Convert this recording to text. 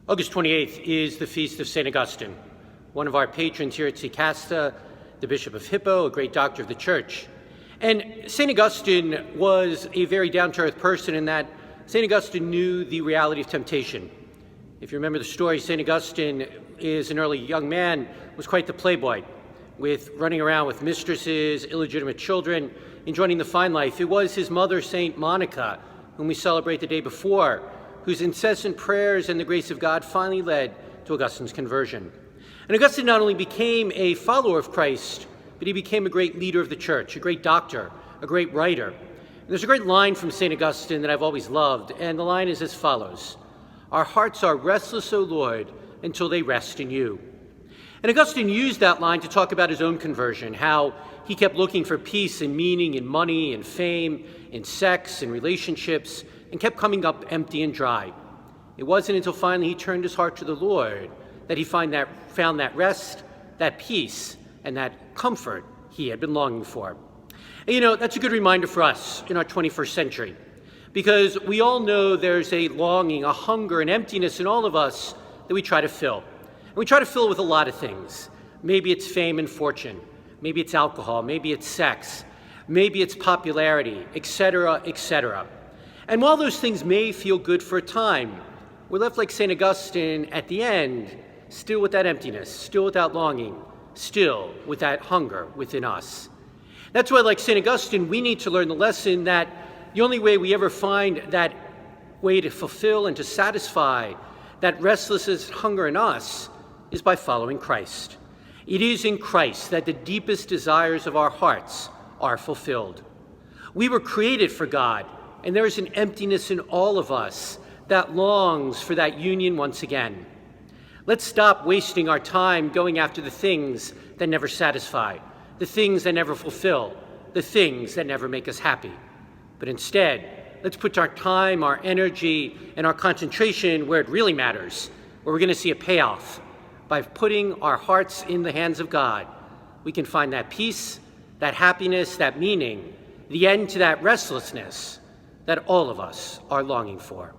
August 28th is the feast of St. Augustine, one of our patrons here at Casta, the Bishop of Hippo, a great doctor of the Church. And St. Augustine was a very down-to-earth person in that St. Augustine knew the reality of temptation. If you remember the story, St. Augustine is an early young man, was quite the playboy, with running around with mistresses, illegitimate children, enjoying the fine life. It was his mother, St. Monica, whom we celebrate the day before, whose incessant prayers and the grace of God finally led to Augustine's conversion. And Augustine not only became a follower of Christ, but he became a great leader of the church, a great doctor, a great writer. And there's a great line from St. Augustine that I've always loved, and the line is as follows: "Our hearts are restless, O Lord, until they rest in you." And Augustine used that line to talk about his own conversion, how he kept looking for peace and meaning in money and fame, in sex and relationships, and kept coming up empty and dry. It wasn't until finally he turned his heart to the Lord that he found that rest, that peace, and that comfort he had been longing for. And that's a good reminder for us in our 21st century, because we all know there's a longing, a hunger, an emptiness in all of us that we try to fill. And we try to fill it with a lot of things. Maybe it's fame and fortune. Maybe it's alcohol. Maybe it's sex. Maybe it's popularity, etc., etc. And while those things may feel good for a time, we're left like St. Augustine at the end, still with that emptiness, still with that longing, still with that hunger within us. That's why, like St. Augustine, we need to learn the lesson that the only way we ever find that way to fulfill and to satisfy that restlessness and hunger in us is by following Christ. It is in Christ that the deepest desires of our hearts are fulfilled. We were created for God, and there is an emptiness in all of us that longs for that union once again. Let's stop wasting our time going after the things that never satisfy, the things that never fulfill, the things that never make us happy. But instead, let's put our time, our energy, and our concentration where it really matters, where we're going to see a payoff. By putting our hearts in the hands of God, we can find that peace, that happiness, that meaning, the end to that restlessness that all of us are longing for.